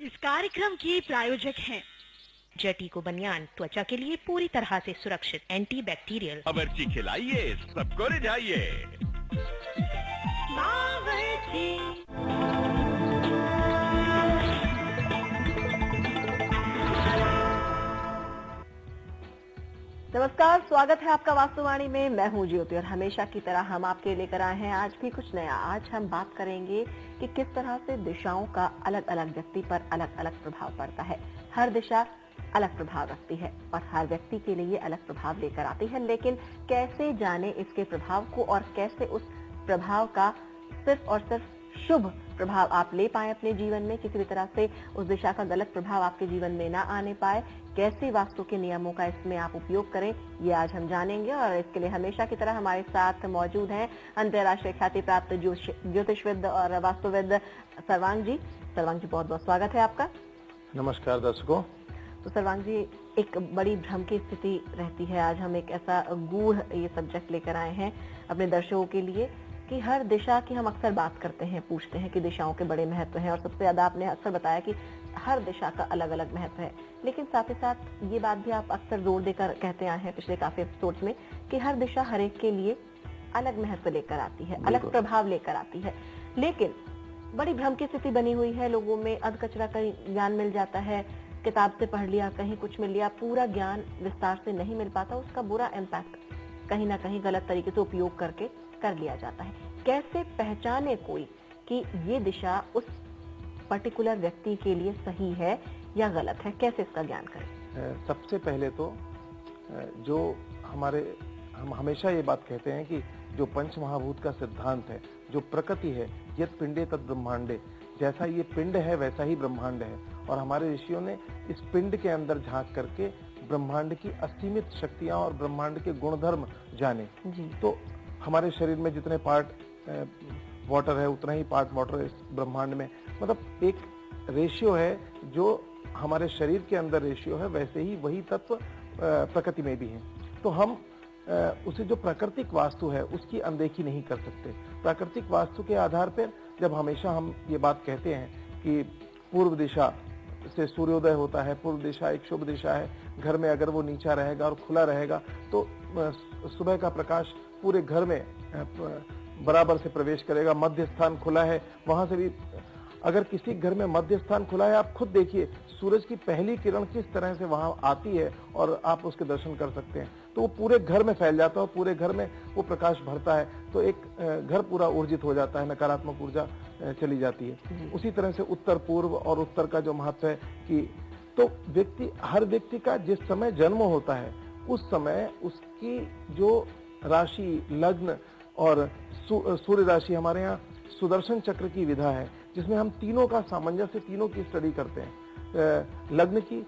इस कार्यक्रम के प्रायोजक हैं जटीको बनियान, त्वचा के लिए पूरी तरह से सुरक्षित, एंटी बैक्टीरियल। बावर्ची खिलाइए, सबको रिझाइए। बावर्ची। नमस्कार, स्वागत है आपका वास्तुवाणी में। मैं हूं ज्योति और हमेशा की तरह हम आपके लेकर आए हैं आज भी कुछ नया। आज हम बात करेंगे कि किस तरह से दिशाओं का अलग अलग व्यक्ति पर अलग अलग प्रभाव पड़ता है। हर दिशा अलग प्रभाव रखती है और हर व्यक्ति के लिए अलग प्रभाव लेकर आती है, लेकिन कैसे जाने इसके प्रभाव को और कैसे उस प्रभाव का सिर्फ और सिर्फ शुभ प्रभाव आप ले पाए अपने जीवन में, किसी भी तरह से उस दिशा का गलत प्रभाव आपके जीवन में ना आने पाए, कैसे वास्तु के नियमों का इसमें आप उपयोग करें, ये आज हम जानेंगे। और इसके लिए हमेशा की तरह हमारे साथ मौजूद हैं अंतर्राष्ट्रीय ख्याति प्राप्त ज्योतिषविद और वास्तुविद सर्वांग जी। सर्वांग जी, बहुत बहुत स्वागत है आपका। नमस्कार दर्शकों। तो सर्वांग जी, एक बड़ी भ्रम की स्थिति रहती है। आज हम एक ऐसा गूढ़ ये सब्जेक्ट लेकर आए हैं अपने दर्शकों के लिए कि हर दिशा की हम अक्सर बात करते हैं, पूछते हैं कि दिशाओं के बड़े महत्व हैं और सबसे ज्यादा आपने अक्सर बताया कि हर दिशा का अलग अलग महत्व है, लेकिन साथ ही साथ ये बात भी आप अक्सर जोर देकर कहते आए हैं पिछले काफी एपिसोड्स में कि हर दिशा हर एक के लिए अलग महत्व लेकर आती है, अलग प्रभाव लेकर आती है। लेकिन बड़ी भ्रम की स्थिति बनी हुई है लोगों में। अध कचरा कहीं ज्ञान मिल जाता है, किताब से पढ़ लिया, कहीं कुछ मिल लिया, पूरा ज्ञान विस्तार से नहीं मिल पाता। उसका बुरा इम्पैक्ट कहीं ना कहीं गलत तरीके से उपयोग करके कर लिया जाता है। कैसे पहचाने कोई कि ये दिशा उस पर्टिकुलर व्यक्ति के लिए सही है या गलत है, कैसे इसका ज्ञान करें? सबसे पहले तो जो हम हमेशा ये बात कहते हैं कि जो पंच महाभूत का सिद्धांत है, जो प्रकृति है, यत् पिंडे तत् ब्रह्मांडे, जैसा ये पिंड है वैसा ही ब्रह्मांड है। और हमारे ऋषियों ने इस पिंड के अंदर झांक करके ब्रह्मांड की असीमित शक्तियां और ब्रह्मांड के गुणधर्म जाने। तो हमारे शरीर में जितने पार्ट वाटर है उतना ही पार्ट वाटर इस ब्रह्मांड में, मतलब एक रेशियो है जो हमारे शरीर के अंदर रेशियो है, वैसे ही वही तत्व प्रकृति में भी है। तो हम उसे जो प्राकृतिक वास्तु है उसकी अनदेखी नहीं कर सकते। प्राकृतिक वास्तु के आधार पर जब हमेशा हम ये बात कहते हैं कि पूर्व दिशा से सूर्योदय होता है, पूर्व दिशा एक शुभ दिशा है, घर में अगर वो नीचा रहेगा और खुला रहेगा तो सुबह का प्रकाश पूरे घर में बराबर से प्रवेश करेगा। मध्य स्थान खुला है, वहां से भी अगर किसी घर में मध्य स्थान खुला है, आप खुद देखिए सूरज की पहली किरण किस तरह से वहां आती है और आप उसके दर्शन कर सकते हैं। तो वो पूरे घर में फैल जाता है, पूरे घर में वो प्रकाश भरता है, तो एक घर पूरा ऊर्जित हो जाता है, नकारात्मक ऊर्जा चली जाती है। उसी तरह से उत्तर पूर्व और उत्तर का जो महत्व है कि तो हर व्यक्ति का जिस समय जन्म होता है उस समय उसकी जो राशि, लग्न और सूर्य राशि, हमारे यहाँ सुदर्शन चक्र की विधा है जिसमें हम तीनों का सामंजस्य, तीनों की स्टडी करते हैं। लग्न की,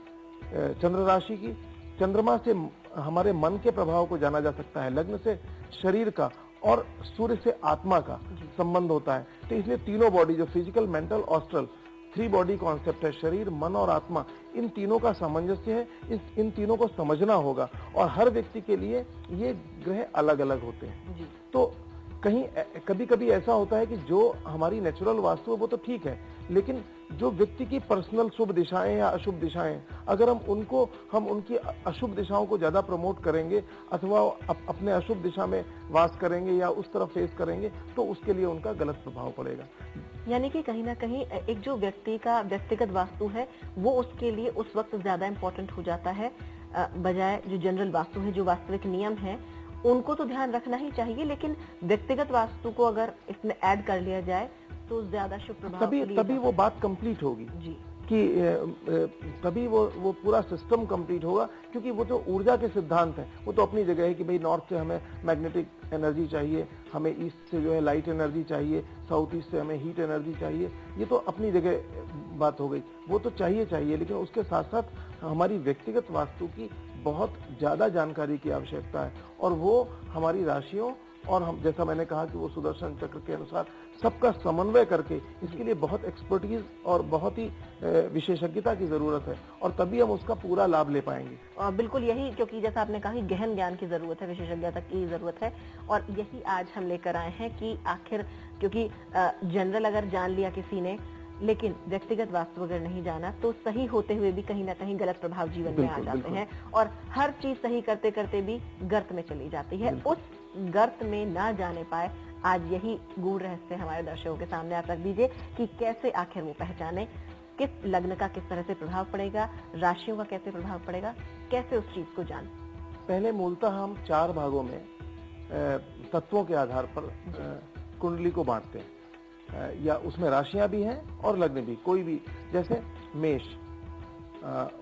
चंद्र राशि की, चंद्रमा से हमारे मन के प्रभाव को जाना जा सकता है, लग्न से शरीर का और सूर्य से आत्मा का संबंध होता है। तो इसलिए तीनों बॉडी जो फिजिकल, मेंटल, ऑस्ट्रल, 3 बॉडी कॉन्सेप्ट है, शरीर, मन और आत्मा, इन तीनों का सामंजस्य है। इन तीनों को समझना होगा और हर व्यक्ति के लिए ये ग्रह अलग अलग होते हैं। तो कभी कभी ऐसा होता है कि जो हमारी नेचुरल वास्तु है वो तो ठीक है, लेकिन जो व्यक्ति की पर्सनल शुभ दिशाएं या अशुभ दिशाएं, अगर हम उनकी अशुभ दिशाओं को ज्यादा प्रमोट करेंगे अथवा अपने अशुभ दिशा में वास करेंगे या उस तरफ फेस करेंगे तो उसके लिए उनका गलत प्रभाव पड़ेगा। यानी कि कहीं ना कहीं एक जो व्यक्ति का व्यक्तिगत वास्तु है वो उसके लिए उस वक्त ज्यादा इम्पोर्टेंट हो जाता है, बजाय जो जनरल वास्तु है, जो वास्तविक नियम है उनको तो ध्यान रखना ही चाहिए, लेकिन व्यक्तिगत वास्तु को अगर इसमें ऐड कर लिया जाए तो ज्यादा शुभ प्रभाव तभी वो बात कंप्लीट होगी जी, कि तभी वो पूरा सिस्टम कंप्लीट होगा। क्योंकि वो जो ऊर्जा के सिद्धांत है वो तो अपनी जगह है कि भाई नॉर्थ से हमें मैग्नेटिक एनर्जी चाहिए, हमें ईस्ट से जो है लाइट एनर्जी चाहिए, साउथ ईस्ट से हमें हीट एनर्जी चाहिए, ये तो अपनी जगह बात हो गई, वो तो चाहिए। लेकिन उसके साथ साथ हमारी व्यक्तिगत वास्तु की बहुत ज्यादा जानकारी की आवश्यकता है और वो हमारी राशियों और हम, जैसा मैंने कहा कि वो सुदर्शन चक्र के अनुसार सबका समन्वय करके, इसके लिए बहुत एक्सपर्टीज और बहुत ही विशेषज्ञता की जरूरत है और तभी हम उसका पूरा लाभ ले पाएंगे। बिल्कुल यही, क्योंकि जैसा आपने कहा गहन ज्ञान की जरूरत है, विशेषज्ञता की जरूरत है और यही आज हम लेकर आए हैं कि आखिर, क्योंकि जनरल अगर जान लिया किसी ने लेकिन व्यक्तिगत वास्तु अगर नहीं जाना तो सही होते हुए भी कहीं ना कहीं गलत प्रभाव जीवन में आ जाते हैं और हर चीज सही करते करते भी गर्त में चली जाती है। उस गर्त में ना जाने पाए, आज यही गूढ़ रहस्य हमारे दर्शकों के सामने आप रख दीजिए कि कैसे आखिर वो पहचाने, किस लग्न का किस तरह से प्रभाव पड़ेगा, राशियों का कैसे प्रभाव पड़ेगा, कैसे उस चीज को जान। पहले मूलतः हम 4 भागों में तत्वों के आधार पर कुंडली को बांटते हैं, या उसमें राशियां भी हैं और लग्न भी। कोई भी, जैसे मेष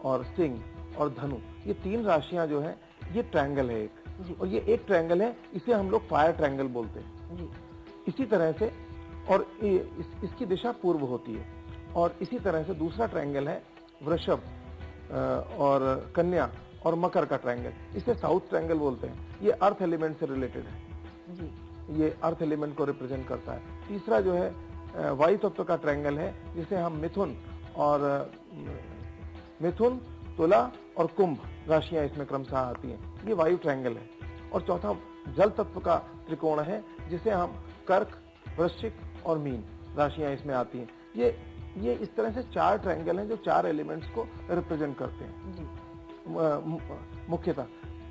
और सिंह और धनु, ये 3 राशियां जो हैं, ये ट्रायंगल है एक, और ये एक ट्रायंगल है, इसे हम लोग फायर ट्रायंगल बोलते हैं जी। इसी तरह से, और इसकी दिशा पूर्व होती है। और इसी तरह से दूसरा ट्रायंगल है वृषभ और कन्या और मकर का ट्रायंगल, इसे साउथ ट्रायंगल बोलते हैं। ये अर्थ एलिमेंट से रिलेटेड है जी, ये अर्थ एलिमेंट को रिप्रेजेंट करता है। तीसरा जो है वायु तत्व का ट्रायंगल है, जिसे हम मिथुन, तुला और कुंभ राशियां इसमें क्रमशः आती हैं, ये वायु ट्रायंगल है। और चौथा जल तत्व का त्रिकोण है, जिसे हम कर्क, वृश्चिक और मीन राशियां इसमें आती हैं। ये इस तरह से 4 ट्रायंगल हैं जो 4 एलिमेंट्स को रिप्रेजेंट करते हैं मुख्यतः।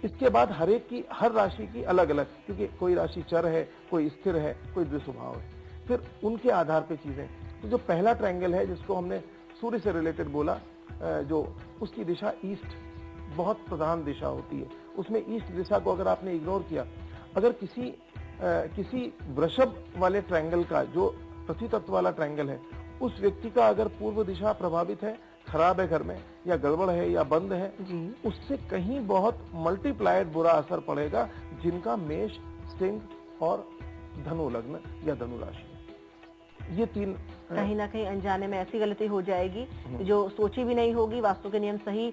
इसके बाद हर राशि की अलग अलग, क्योंकि कोई राशि चर है, कोई स्थिर है, कोई द्विस्वभाव है, फिर उनके आधार पे चीजें। तो जो पहला ट्रायंगल है, जिसको हमने सूर्य से रिलेटेड बोला, जो उसकी दिशा ईस्ट बहुत प्रधान दिशा होती है, उसमें ईस्ट दिशा को अगर आपने इग्नोर किया, अगर किसी वृषभ वाले ट्रायंगल का, जो पृथ्वी तत्व वाला ट्रायंगल है, उस व्यक्ति का अगर पूर्व दिशा प्रभावित है, खराब है घर में, या गड़बड़ है या बंद है, उससे कहीं बहुत मल्टीप्लाइड बुरा असर पड़ेगा, जिनका मेष, सिंह और धनु लग्न या धनु राशि है। ये 3 कहीं ना कहीं अनजाने में ऐसी गलती हो जाएगी जो सोची भी नहीं होगी, वास्तु के नियम सही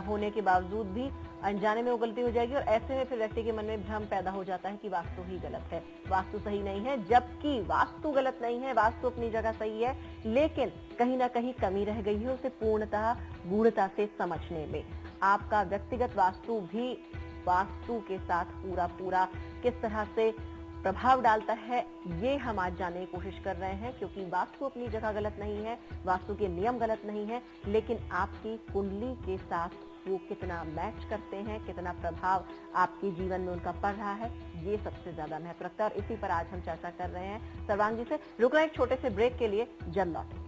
होने के बावजूद भी अनजाने में वो गलती हो जाएगी, और ऐसे में फिर व्यक्ति के मन में भ्रम पैदा हो जाता है कि वास्तु ही गलत है, वास्तु सही नहीं है। जबकि वास्तु गलत नहीं है, वास्तु अपनी जगह सही है, लेकिन कहीं ना कहीं कमी रह गई है उसे पूर्णतः गूढ़ता से समझने में। आपका व्यक्तिगत वास्तु भी वास्तु के साथ पूरा किस तरह से प्रभाव डालता है, ये हम आज जानने की कोशिश कर रहे हैं, क्योंकि वास्तु अपनी जगह गलत नहीं है, वास्तु के नियम गलत नहीं है, लेकिन आपकी कुंडली के साथ वो कितना मैच करते हैं, कितना प्रभाव आपके जीवन में उनका पड़ रहा है, ये सबसे ज्यादा महत्व रखता है। और इसी पर आज हम चर्चा कर रहे हैं सर्वांग जी से। रुक रहे हैं एक छोटे से ब्रेक के लिए, जल्द लौटेंगे।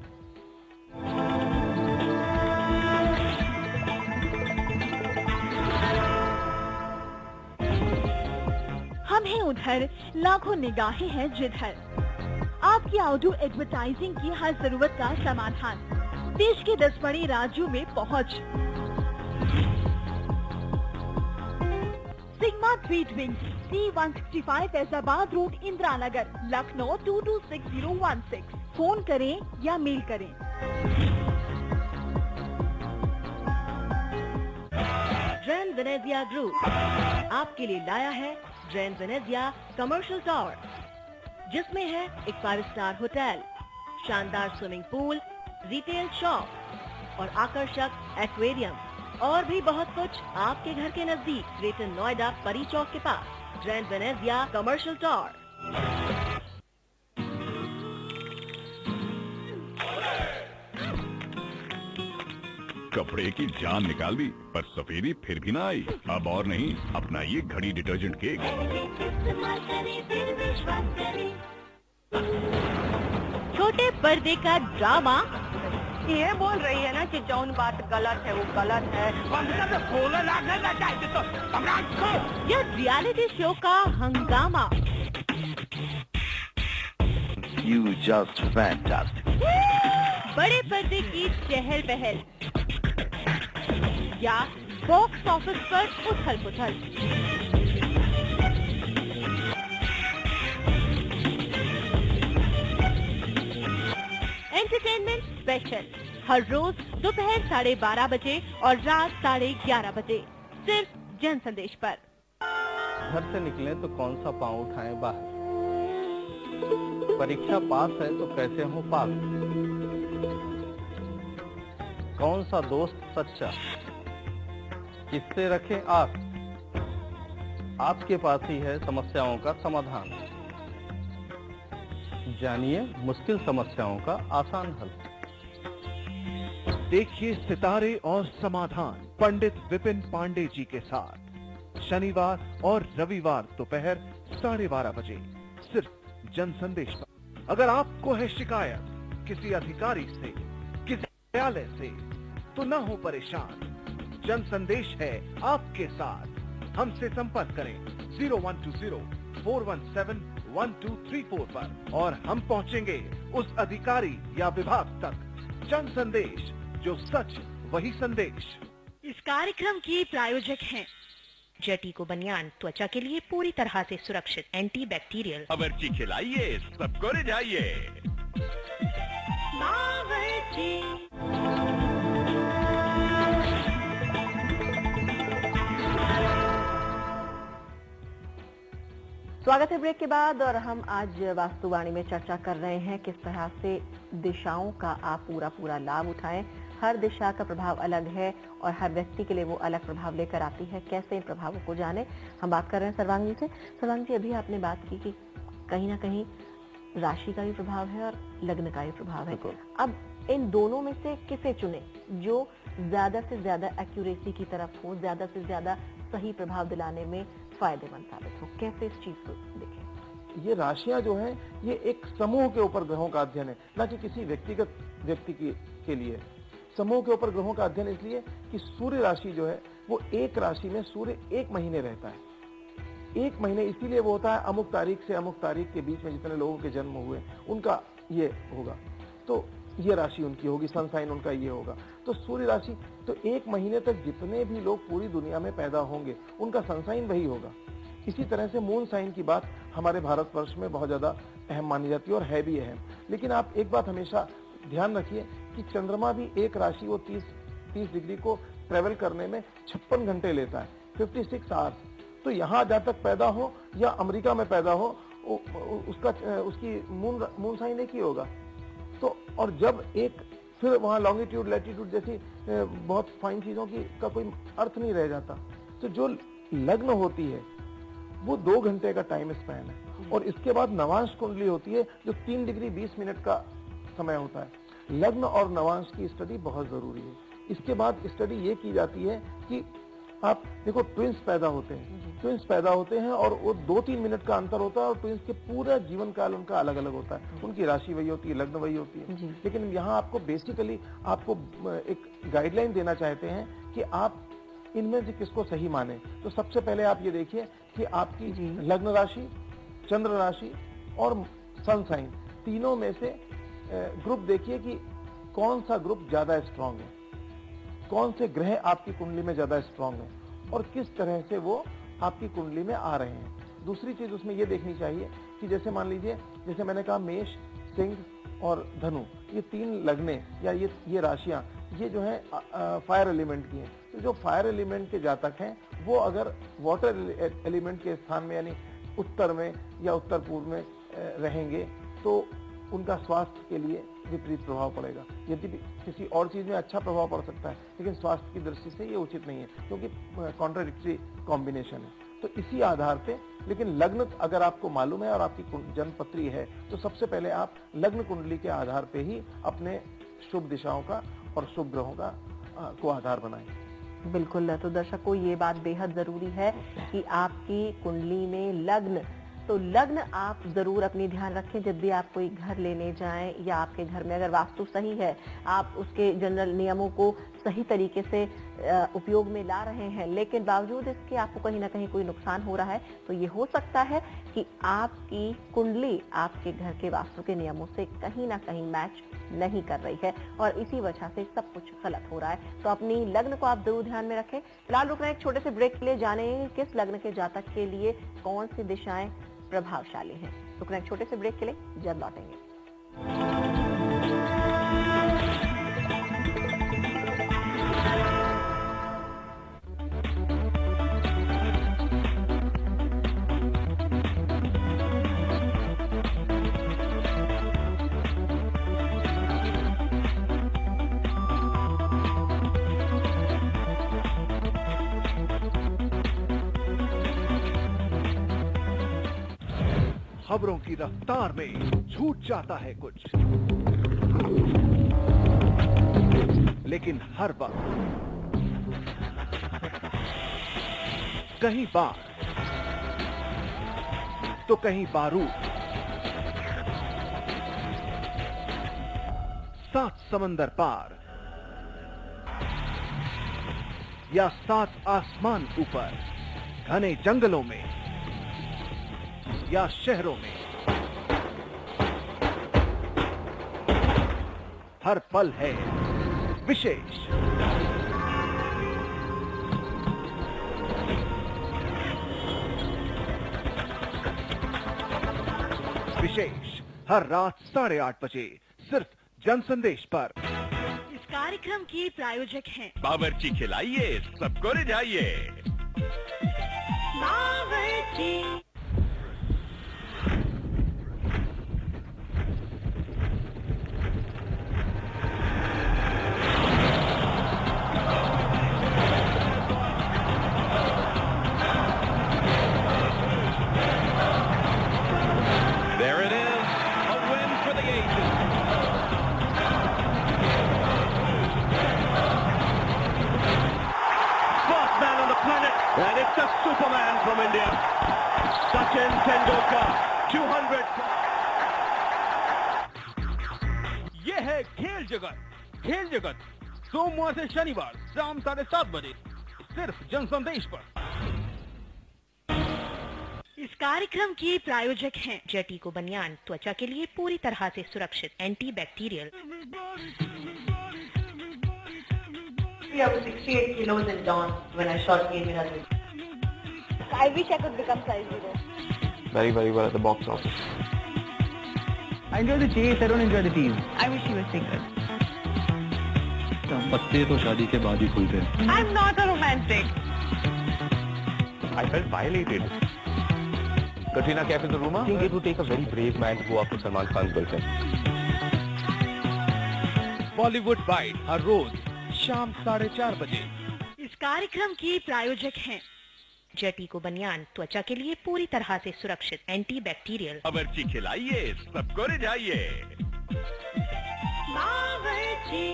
हम हैं उधर, लाखों निगाहें हैं जिधर। आपकी आउटडोर एडवर्टाइजिंग की हर जरूरत का समाधान, देश के 10 बड़े राज्यों में पहुंच। Sigma tweet wing, C165 Faizabad road, Indira Nagar, Lucknow 226016। Phone करें या मेल करें। ग्रैंड वेनेजिया ग्रुप आपके लिए लाया है ग्रैंड वेनेजिया कमर्शियल टावर, जिसमें है एक 5 स्टार होटल, शानदार स्विमिंग पूल, रिटेल शॉप और आकर्षक एक्वेरियम, और भी बहुत कुछ आपके घर के नजदीक, ग्रेटर नोएडा परी चौक के पास। Grand Venezia commercial tower. कपड़े की जान निकाल दी, पर सफेदी फिर भी ना आई। अब और नहीं, अपनाइए घड़ी डिटर्जेंट केक। छोटे पर्दे का ड्रामा, ये बोल रही है ना कि जौन बात गलत है वो गलत है। या रियलिटी शो का हंगामा। You just fantastic. बड़े पर्दे की चहल पहल, या बॉक्स ऑफिस पर उथल पुथल। एंटरटेनमेंट स्पेशल, हर रोज दोपहर 12:30 बजे और रात 11:30 बजे, सिर्फ जन संदेश पर। घर से निकले तो कौन सा पांव उठाएं बाहर, परीक्षा पास है तो कैसे हो पास, कौन सा दोस्त सच्चा, किससे रखें आस, आपके पास ही है समस्याओं का समाधान। जानिए मुश्किल समस्याओं का आसान हल। देखिए सितारे और समाधान पंडित विपिन पांडे जी के साथ शनिवार और रविवार दोपहर 12:30 बजे सिर्फ जन संदेश पर। अगर आपको है शिकायत किसी अधिकारी से, किसी न्यायालय से, तो न हो परेशान, जन संदेश है आपके साथ। हमसे संपर्क करें 0120-417-1234 पर और हम पहुंचेंगे उस अधिकारी या विभाग तक। जन संदेश, जो सच वही संदेश। इस कार्यक्रम के प्रायोजक हैं जटीको बनियान, त्वचा के लिए पूरी तरह से सुरक्षित, एंटी बैक्टीरियल। बावर्ची खिलाइए, सबको रिझाइए। स्वागत है ब्रेक के बाद और हम आज वास्तुवाणी में चर्चा कर रहे हैं किस तरह से दिशाओं का आप पूरा लाभ उठाएं। हर दिशा का प्रभाव अलग है और हर व्यक्ति के लिए वो अलग प्रभाव लेकर आती है। कैसे इन प्रभावों को जाने, हम बात कर रहे हैं सर्वांग जी से। सर्वांग जी, अभी आपने बात की कि कहीं ना कहीं राशि का भी प्रभाव है और लग्न का भी प्रभाव है। अब इन दोनों में से किसे चुने जो ज्यादा से ज्यादा एक्यूरेसी की तरफ हो, ज्यादा से ज्यादा सही प्रभाव दिलाने में फायदेमंद साबित हो? कैसे इस चीज को देखें? ये राशियां जो हैं, ये एक समूह के ऊपर ग्रहों का अध्ययन है, ना कि किसी व्यक्तिगत व्यक्ति के लिए। समूह के ऊपर ग्रहों का अध्ययन इसलिए कि सूर्य राशि जो है वो एक राशि में सूर्य 1 महीने रहता है। 1 महीने इसीलिए वो होता है अमुक तारीख से अमुक तारीख के बीच में जितने लोगों के जन्म हुए उनका ये होगा, तो ये राशि उनकी होगी, सन साइन उनका ये होगा। तो सूर्य राशि, तो 1 महीने तक जितने भी लोग पूरी दुनिया में पैदा होंगे उनका सन साइन वही होगा। इसी तरह से मून साइन की बात हमारे भारतवर्ष में बहुत ज्यादा अहम मानी जाती है और है भी अहम। लेकिन आप एक बात हमेशा ध्यान रखिए कि चंद्रमा भी एक राशि वो 30 डिग्री को ट्रेवल करने में 56 घंटे लेता है, 56 आवर्स। तो यहाँ जहाँ तक पैदा हो या अमेरिका में पैदा हो, उसकी मून साइन एक ही होगा। तो और जब एक फिर वहाँ लॉन्गिट्यूड लैटिट्यूड जैसी बहुत फाइन चीजों का कोई अर्थ नहीं रह जाता। तो जो लग्न होती है वो 2 घंटे का टाइम स्पैन है और इसके बाद नवांश कुंडली होती है जो 3 डिग्री 20 मिनट का समय होता है। लग्न और नवांश की स्टडी बहुत जरूरी है। इसके बाद स्टडी ये की जाती है कि आप देखो ट्विंस पैदा होते हैं और वो 2-3 मिनट का अंतर होता है और ट्विंस के पूरा जीवन काल उनका अलग अलग होता है। उनकी राशि वही होती है, लग्न वही होती है। लेकिन यहाँ आपको बेसिकली आपको एक गाइडलाइन देना चाहते हैं कि आप इनमें से किसको सही माने। तो सबसे पहले आप ये देखिए कि आपकी लग्न राशि, चंद्र राशि और सन साइन तीनों में से ग्रुप देखिए कि कौन सा ग्रुप ज्यादा स्ट्रांग है, कौन से ग्रह आपकी कुंडली में ज्यादा स्ट्रांग है और किस तरह से वो आपकी कुंडली में आ रहे हैं। दूसरी चीज उसमें ये देखनी चाहिए कि जैसे मान लीजिए, जैसे मैंने कहा मेष, सिंह और धनु, ये 3 लग्ने या ये राशियां ये जो है फायर एलिमेंट की हैं। तो जो फायर एलिमेंट के जातक हैं वो अगर वाटर एलिमेंट के स्थान में यानी उत्तर में या उत्तर पूर्व में रहेंगे तो उनका स्वास्थ्य के लिए विपरीत प्रभाव पड़ेगा। यदि किसी और चीज में अच्छा प्रभाव पड़ सकता है लेकिन स्वास्थ्य की दृष्टि से ये उचित नहीं है क्योंकि कॉन्ट्राडिक्टरी कॉम्बिनेशन है। तो इसी आधार पे, लेकिन लग्न अगर आपको मालूम है और आपकी जन्मपत्री है तो सबसे पहले आप लग्न कुंडली के आधार पे ही अपने शुभ दिशाओं का और शुभ ग्रहों का को आधार बनाएं। बिल्कुल। तो दर्शकों, ये बात बेहद जरूरी है कि आपकी कुंडली में लग्न, तो लग्न आप जरूर अपनी ध्यान रखें जब भी आप कोई घर लेने जाएं या आपके घर में अगर वास्तु सही है, आप उसके जनरल नियमों को सही तरीके से उपयोग में ला रहे हैं, लेकिन बावजूद इसके आपको कहीं ना कहीं कोई नुकसान हो रहा है, तो ये हो सकता है कि आपकी कुंडली आपके घर के वास्तु के नियमों से कहीं ना कहीं मैच नहीं कर रही है और इसी वजह से सब कुछ गलत हो रहा है। तो अपनी लग्न को आप जरूर ध्यान में रखें। फिलहाल रुकना एक छोटे से ब्रेक के लिए, जाने किस लग्न के जातक के लिए कौन सी दिशाएं प्रभावशाली हैं। रुकना एक छोटे से ब्रेक के लिए, जल्द लौटेंगे। खबरों की रफ्तार में छूट जाता है कुछ। लेकिन हर वक्त कहीं बाढ़ तो कहीं बारूद, 7 समंदर पार या 7 आसमान ऊपर, घने जंगलों में या शहरों में, हर पल है विशेष। विशेष हर रात 8:30 बजे सिर्फ जनसंदेश पर। इस कार्यक्रम के प्रायोजक हैं बावर्ची खिलाइए, सबको रिझाइए। बावर्ची। There it is, a win for the ages. First man on the planet, and it's a Superman from India. Sachin Tendulkar, 200. ये है खेल जगत। खेल जगत सोमवार से शनिवार शाम 7:30 बजे सिर्फ जनसंदेश पर। इस कार्यक्रम के प्रायोजक हैं जेटी को बनियान, त्वचा के लिए पूरी तरह से सुरक्षित, anti bacterial. I was 68 kilos in dawn when I shot Ye Mera Dil. I wish I could become size 0. Very, very well at the box office. I enjoy the chase, I don't enjoy the tease. I wish he was single. पत्ते तो शादी के बाद ही खुलते हैं। I'm not a romantic. I felt violated. Katrina Kaif in the room? I think it would take a very brave man to go after Salman Khan's girlfriend. Bollywood bite हर रोज शाम 4:30 बजे। इस कार्यक्रम के प्रायोजक हैं जेटी को बनियान, त्वचा के लिए पूरी तरह से सुरक्षित, एंटी बैक्टीरियल। बावर्ची खिलाइए, सबको रिझाइए। बावर्ची।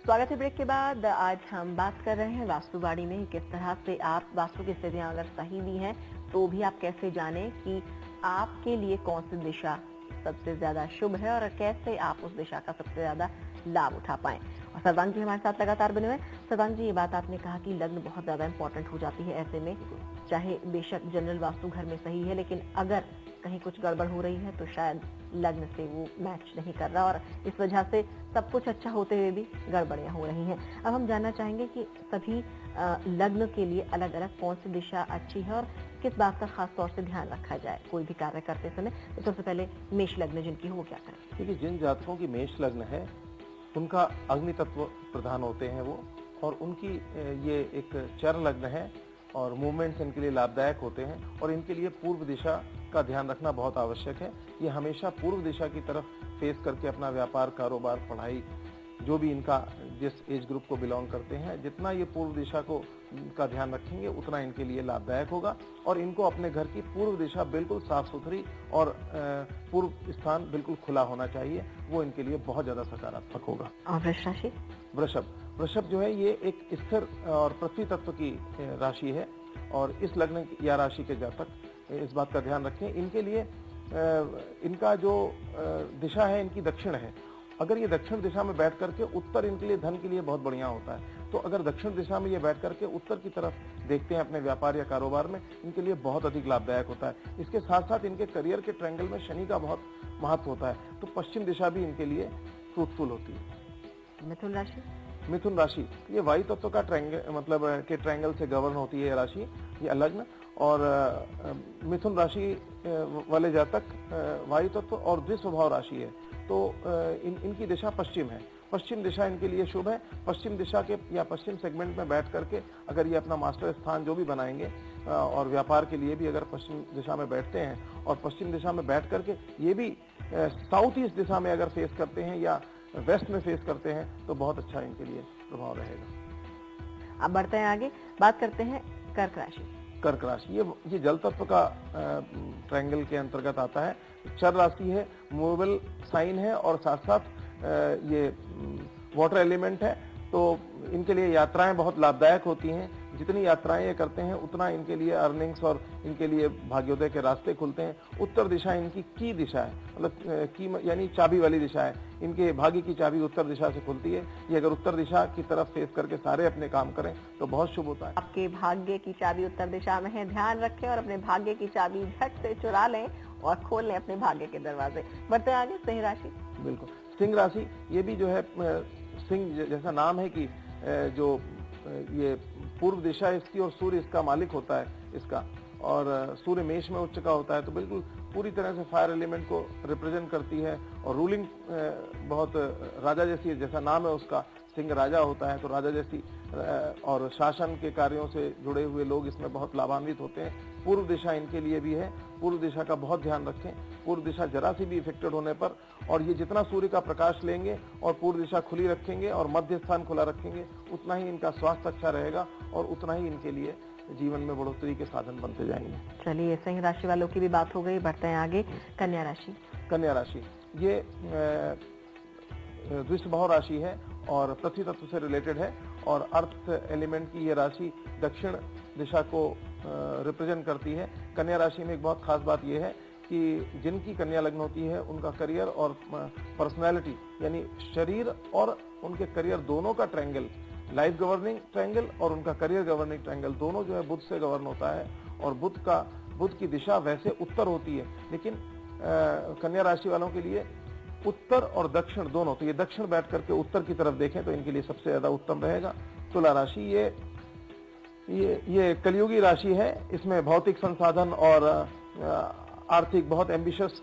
स्वागत है ब्रेक के बाद। आज हम बात कर रहे हैं वास्तुवाणी में किस तरह से आप वास्तु की स्थितियां अगर सही भी हैं तो भी आप कैसे जानें कि आपके लिए कौन सी दिशा सबसे ज्यादा शुभ है और कैसे आप उस दिशा का सबसे ज्यादा लाभ उठा पाएं। और सर्वांग जी हमारे साथ लगातार बने हुए। सर्वांग जी, ये बात आपने कहा कि लग्न बहुत ज्यादा इंपॉर्टेंट हो जाती है ऐसे में, चाहे बेशक जनरल वास्तु घर में सही है लेकिन अगर कहीं कुछ गड़बड़ हो रही है तो शायद लग्न से वो मैच नहीं कर रहा और इस वजह से सब कुछ अच्छा होते हुए भी गड़बड़ियां हो रही हैं। अब हम जानना चाहेंगे कि सभी लग्न के लिए अलग अलग कौन सी दिशा अच्छी है और किस बात का खास तौर से ध्यान रखा जाए कोई भी कार्य करते समय। तो सबसे पहले मेष लग्न जिनकी हो वो क्या करें? क्योंकि जिन जातकों की मेष लग्न है उनका अग्नि तत्व प्रधान होते हैं वो, और उनकी ये एक चर लग्न है और मूवमेंट्स इनके लिए लाभदायक होते हैं और इनके लिए पूर्व दिशा का ध्यान रखना बहुत आवश्यक है। ये हमेशा पूर्व दिशा की तरफ फेस करके अपना व्यापार, कारोबार, पढ़ाई, जो भी इनका जिस एज ग्रुप को बिलोंग करते हैं, जितना ये पूर्व दिशा का ध्यान रखेंगे उतना इनके लिए लाभदायक होगा। और इनको अपने घर की पूर्व दिशा बिल्कुल साफ सुथरी और पूर्व स्थान बिल्कुल खुला होना चाहिए, वो इनके लिए बहुत ज्यादा सकारात्मक होगा। और वृष राशि? वृषभ जो है ये एक स्थिर और पृथ्वी तत्व की राशि है और इस लग्न या राशि के जातक इस बात का ध्यान रखें। इनके लिए इनका जो दिशा है इनकी दक्षिण है। अगर ये दक्षिण दिशा में बैठ करके उत्तर इनके लिए धन के लिए बहुत बढ़िया होता है, तो अगर दक्षिण दिशा में ये बैठ करके उत्तर की तरफ देखते हैं अपने व्यापार या कारोबार में, इनके लिए बहुत अधिक लाभदायक होता है। इसके साथ साथ इनके करियर के ट्रायंगल में शनि का बहुत महत्व होता है, तो पश्चिम दिशा भी इनके लिए फ्रूटफुल होती है। मिथुन राशि? मिथुन राशि ये वायु तत्व का ट्रायंगल मतलब के ट्रायंगल से गवर्न होती है राशि, ये लग्न। और मिथुन राशि वाले जातक वायु तत्व और द्विस्वभाव राशि है, तो इनकी दिशा पश्चिम है। पश्चिम दिशा इनके लिए शुभ है। पश्चिम दिशा के या पश्चिम सेगमेंट में बैठ करके अगर ये अपना मास्टर स्थान जो भी बनाएंगे और व्यापार के लिए भी अगर पश्चिम दिशा में बैठते हैं और पश्चिम दिशा में बैठ करके ये भी साउथ ईस्ट दिशा में अगर फेस करते हैं या वेस्ट में फेस करते हैं तो बहुत अच्छा इनके लिए प्रभाव रहेगा। अब बढ़ते हैं आगे, बात करते हैं कर्क राशि। कर्क राशि, ये जल तत्व का ट्रायंगल के अंतर्गत आता है। चर राशि है, मूवेबल साइन है और साथ साथ ये वाटर एलिमेंट है, तो इनके लिए यात्राएं बहुत लाभदायक होती हैं। जितनी यात्राएं ये करते हैं उतना इनके लिए अर्निंग्स और इनके लिए भाग्योदय के रास्ते खुलते हैं। उत्तर दिशा इनकी की दिशा है, मतलब की यानी चाबी वाली दिशा है। इनके भाग्य की चाबी उत्तर दिशा से खुलती है। ये अगर उत्तर दिशा की तरफ फेस करके सारे अपने काम करें तो बहुत शुभ होता है। आपके भाग्य की चाबी उत्तर दिशा में है, ध्यान रखें और अपने भाग्य की चाबी झट से चुरा लें और खोल लें अपने भाग्य के दरवाजे। बढ़ते आगे सिंह राशि। बिल्कुल, सिंह राशि ये भी जो है सिंह जैसा नाम है कि जो ये पूर्व दिशा इसकी और सूर्य इसका मालिक होता है इसका, और सूर्य मेष में उच्च का होता है, तो बिल्कुल पूरी तरह से फायर एलिमेंट को रिप्रेजेंट करती है। और रूलिंग बहुत राजा जैसी, जैसा नाम है उसका, सिंह राजा होता है, तो राजा जैसी और शासन के कार्यों से जुड़े हुए लोग इसमें बहुत लाभान्वित होते हैं। पूर्व दिशा इनके लिए भी है, पूर्व दिशा का बहुत ध्यान रखें। पूर्व दिशा जरा सी भी इफेक्टेड होने पर, और ये जितना सूर्य का प्रकाश लेंगे और पूर्व दिशा खुली रखेंगे और मध्य स्थान खुला रखेंगे, उतना ही इनका स्वास्थ्य अच्छा रहेगा और उतना ही इनके लिए जीवन में बढ़ोतरी के साधन बनते जाएंगे। चलिए, सिंह राशि वालों की भी बात हो गई, बढ़ते हैं आगे कन्या राशि। कन्या राशि ये द्विषभाव राशि है और पृथ्वी तत्व से रिलेटेड है, और अर्थ एलिमेंट की ये राशि दक्षिण दिशा को रिप्रेजेंट करती है। कन्या राशि में एक बहुत खास बात यह है कि जिनकी कन्या लग्न होती है उनका करियर और पर्सनैलिटी, यानी शरीर और उनके करियर दोनों का ट्रायंगल, लाइफ गवर्निंग ट्रायंगल और उनका करियर गवर्निंग ट्रायंगल, दोनों जो है बुध से गवर्न होता है। और बुध की दिशा वैसे उत्तर होती है, लेकिन कन्या राशि वालों के लिए उत्तर और दक्षिण दोनों, तो ये दक्षिण बैठ करके उत्तर की तरफ देखें तो इनके लिए सबसे ज्यादा उत्तम रहेगा। तुला राशि ये कलियुगी राशि है। इसमें भौतिक संसाधन और आर्थिक बहुत एम्बिशियस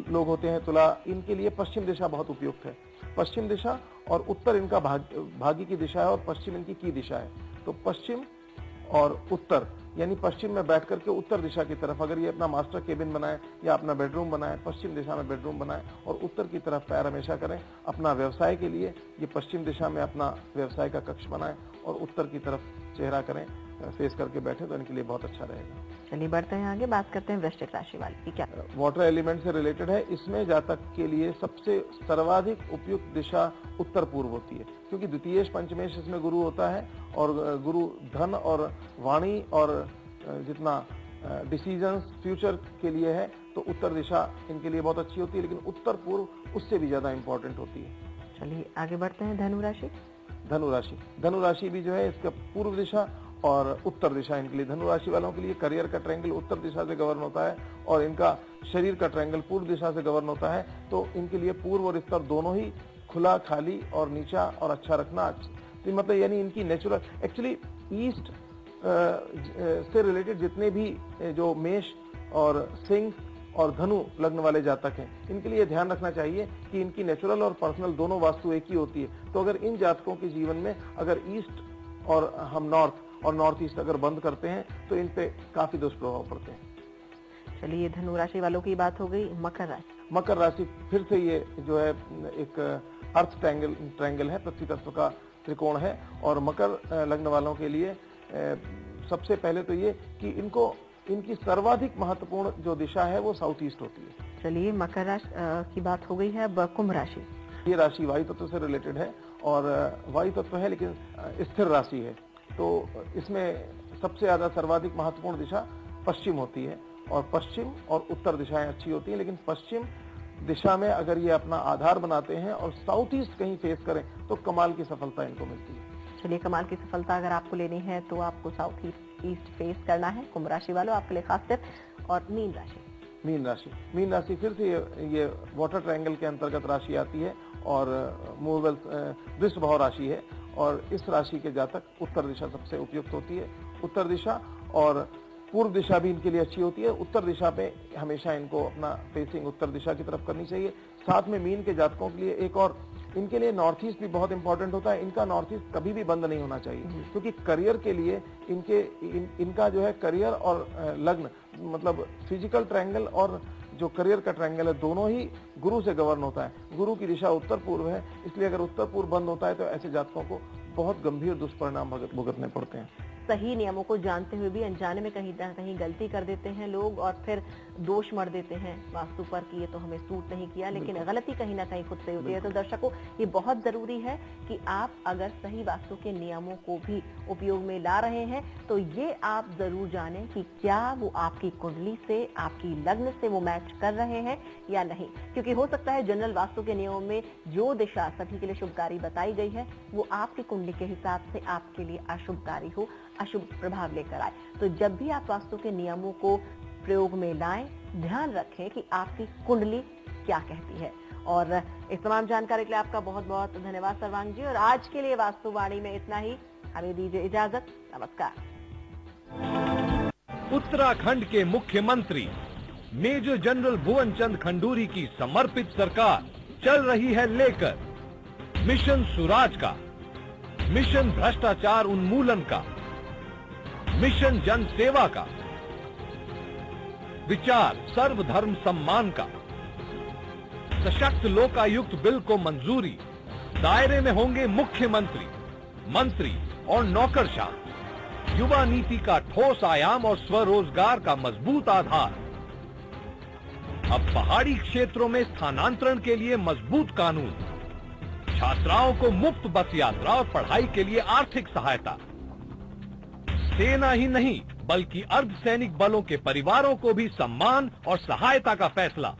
लोग होते हैं तुला, इनके लिए पश्चिम दिशा बहुत उपयुक्त है। पश्चिम दिशा और उत्तर इनका भाग्य की दिशा है और पश्चिम इनकी की दिशा है। तो पश्चिम और उत्तर, यानी पश्चिम में बैठ करके उत्तर दिशा की तरफ अगर ये अपना मास्टर केबिन बनाए या अपना बेडरूम बनाए, पश्चिम दिशा में बेडरूम बनाए और उत्तर की तरफ पैर हमेशा करें। अपना व्यवसाय के लिए ये पश्चिम दिशा में अपना व्यवसाय का कक्ष बनाए और उत्तर की तरफ चेहरा करें, फेस करके बैठे, तो इनके लिए बहुत अच्छा रहेगा। चलिए बढ़ते हैं आगे, बात करते हैं वृश्चिक राशि वाली की। क्या वाटर एलिमेंट से रिलेटेड है। इसमें जातक के लिए सबसे सर्वाधिक उपयुक्त दिशा उत्तर पूर्व होती है, क्योंकि द्वितीयेश पंचमेश इसमें गुरु होता है और गुरु धन और वाणी और जितना डिसीजंस फ्यूचर के लिए है, तो उत्तर दिशा इनके लिए बहुत अच्छी होती है, लेकिन उत्तर पूर्व उससे भी ज्यादा इंपॉर्टेंट होती है। चलिए आगे बढ़ते हैं धनु राशि। धनु राशि भी जो है इसका पूर्व दिशा और उत्तर दिशा इनके लिए, धनु राशि वालों के लिए करियर का ट्रायंगल उत्तर दिशा से गवर्न होता है और इनका शरीर का ट्रायंगल पूर्व दिशा से गवर्न होता है। तो इनके लिए पूर्व और उत्तर दोनों ही खुला, खाली और नीचा और अच्छा रखना, तो मतलब यानी इनकी नेचुरल, एक्चुअली ईस्ट से रिलेटेड जितने भी जो मेष और सिंह और धनु लग्न वाले जातक हैं, इनके लिए ध्यान रखना चाहिए कि इनकी नेचुरल और पर्सनल दोनों वास्तु एक ही होती है। तो अगर इन जातकों के जीवन में अगर ईस्ट और हम नॉर्थ और नॉर्थ ईस्ट अगर बंद करते हैं तो इन पे काफी दुष्प्रभाव पड़ते हैं। चलिए धनु राशि वालों की बात हो गई। मकर राशि फिर से ये जो है एक अर्थ ट्रायंगल है, पृथ्वी तत्व का त्रिकोण है, और मकर लग्न वालों के लिए सबसे पहले तो ये कि इनकी सर्वाधिक महत्वपूर्ण जो दिशा है वो साउथ ईस्ट होती है। चलिए मकर राशि की बात हो गई है। अब कुंभ राशि। ये राशि वायु तत्व से रिलेटेड है और वायु तत्व है लेकिन स्थिर राशि है, तो इसमें सबसे ज्यादा सर्वाधिक महत्वपूर्ण दिशा पश्चिम होती है और पश्चिम और उत्तर दिशाएं अच्छी होती हैं, लेकिन पश्चिम दिशा में अगर ये अपना आधार बनाते हैं और साउथ ईस्ट कहीं फेस करें तो कमाल की सफलता इनको मिलती है। चलिए कमाल की सफलता अगर आपको लेनी है तो आपको साउथ ईस्ट फेस करना है। कुंभ राशि वालों आपके लिए खास टिप। और मीन राशि फिर से ये वाटर ट्रायंगल के अंतर्गत राशि आती है और मूवेबल वृषभाव राशि है, और इस राशि के जातक उत्तर दिशा सबसे उपयुक्त होती है। उत्तर दिशा और पूर्व दिशा भी इनके लिए अच्छी होती है। उत्तर दिशा पे हमेशा इनको अपना फेसिंग उत्तर दिशा की तरफ करनी चाहिए। साथ में मीन के जातकों के लिए एक और, इनके लिए नॉर्थ ईस्ट भी बहुत इंपॉर्टेंट होता है। इनका नॉर्थ ईस्ट कभी भी बंद नहीं होना चाहिए, क्योंकि करियर के लिए इनका जो है करियर और लग्न, मतलब फिजिकल ट्रायंगल और जो करियर का ट्रायंगल है, दोनों ही गुरु से गवर्न होता है। गुरु की दिशा उत्तर पूर्व है, इसलिए अगर उत्तर पूर्व बंद होता है तो ऐसे जातकों को बहुत गंभीर दुष्परिणाम भुगतने पड़ते हैं। सही नियमों को जानते हुए भी अनजाने में कहीं ना कहीं गलती कर देते हैं लोग और फिर दोष मढ़ देते हैं वास्तु पर कि ये तो हमें सूट नहीं किया, लेकिन गलती कहीं ना कहीं खुद से होती है। तो दर्शकों, ये बहुत जरूरी है कि आप अगर सही वास्तु के नियमों को भी उपयोग में ला रहे हैं तो ये आप जरूर जानें कि क्या वो आपकी कुंडली से, आपकी लग्न से वो मैच कर रहे हैं या नहीं। क्योंकि हो सकता है जनरल वास्तु के नियमों में जो दिशा सभी के लिए शुभकारी बताई गई है वो आपकी कुंडली के हिसाब से आपके लिए अशुभकारी हो, अशुभ प्रभाव लेकर आए। तो जब भी आप वास्तु के नियमों को प्रयोग में लाएं, ध्यान रखें कि आपकी कुंडली क्या कहती है। और इस तमाम जानकारी के लिए आपका बहुत बहुत धन्यवाद सर्वांग जी। और आज के लिए वास्तुवाणी में इतना ही, हमें दीजिए इजाजत, नमस्कार। उत्तराखंड के मुख्यमंत्री मेजर जनरल भुवन चंद खंडूरी की समर्पित सरकार चल रही है लेकर मिशन सुराज का, मिशन भ्रष्टाचार उन्मूलन का, मिशन जन सेवा का, विचार सर्वधर्म सम्मान का, सशक्त लोकायुक्त बिल को मंजूरी, दायरे में होंगे मुख्यमंत्री, मंत्री और नौकरशाह, युवा नीति का ठोस आयाम और स्वरोजगार का मजबूत आधार। अब पहाड़ी क्षेत्रों में स्थानांतरण के लिए मजबूत कानून, छात्राओं को मुफ्त बस यात्रा और पढ़ाई के लिए आर्थिक सहायता। सेना ही नहीं बल्कि अर्धसैनिक बलों के परिवारों को भी सम्मान और सहायता का फैसला।